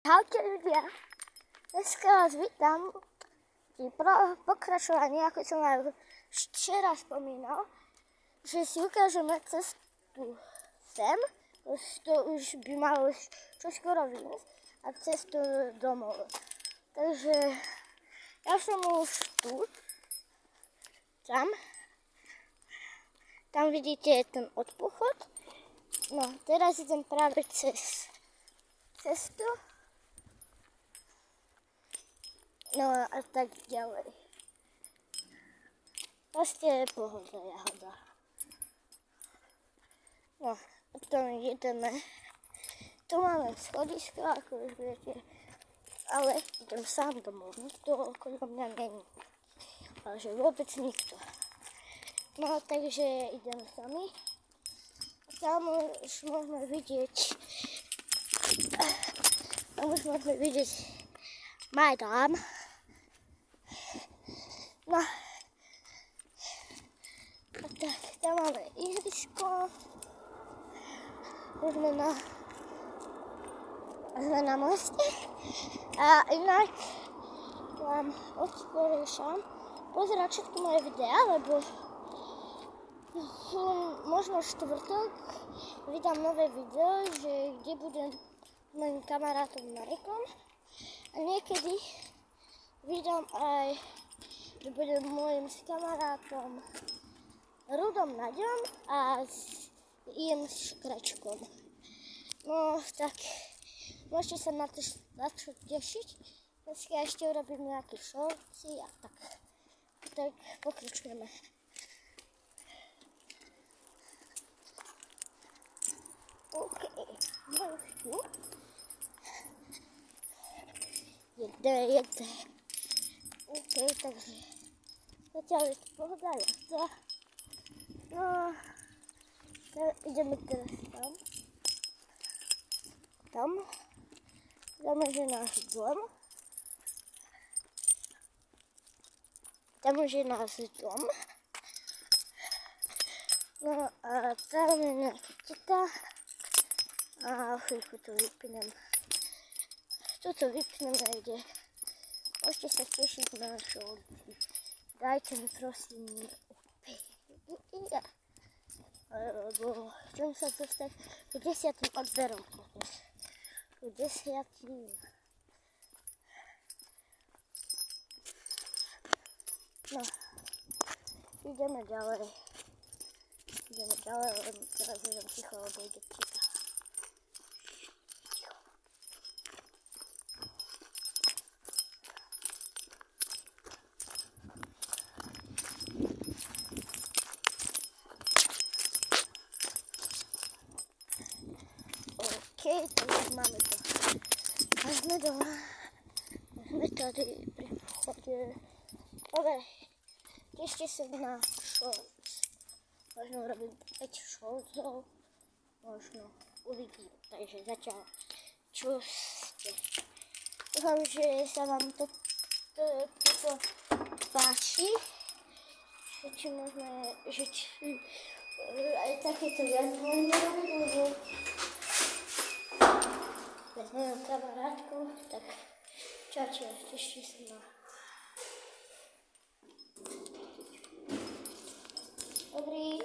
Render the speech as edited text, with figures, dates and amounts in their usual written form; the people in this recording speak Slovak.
Ahojte ľudia, dneska vás vítam pri pokračovaní, ako som vám včera spomínal, že si ukážeme cestu sem, to už by malo čoskoro vyjsť, a cestu domov. Takže ja som už tu, tam vidíte ten odpochod. No, teraz idem práve cez cestu. No a tak ďalej. Proste pohoda, jahoda. No, potom ideme. Tu máme schodisko, ako už viete, ale idem sám domov. Nikto okolo mňa není. Ale že vôbec nikto. No, takže ideme sami. Tam už môžeme vidieť Majdán. No, a tak, tam máme ihrisko. Sme na moste. A inak vám odporúčam pozerať všetky moje videá, lebo možno štvrtok vydám nové video, kde budem s mojim kamarátom Marekom. A niekedy vydám aj, že budem môjim s kamarátom Rudom Naďom a s Ian Škračkom. No tak, môžete sa na čo tešiť. Dneska ešte urobím nejaké šorty a tak. Tak pokračujeme. OK, no už tu. Jede. OK, takže zatiaľ je to pohoda, jazda. No, ideme teraz tam. Tam je náš dom. No a tam je nejaká teta. A chvíľku to vypnem. Toto vypnem niekde. Môžete sa tešiť na šolky. Dajte mi prosím opäť. Lebo chcem sa dostať k 10. odberom. K 10. No, ideme ďalej, len teraz idem ticho, lebo ide ptica. OK, takže máme to. A sme doma. Sme tady pri vchode. Dobre, tešte sa na shorts. Možno urobím 5 shortsov. Možno uvidím. Takže zatiaľ čuste. Dúfam, že sa vám toto páči. Či môžeme, aj takéto viac môžeme robiť, lebo s mojou kamarátkou, tak čaute, tešte sa na. Dobrý.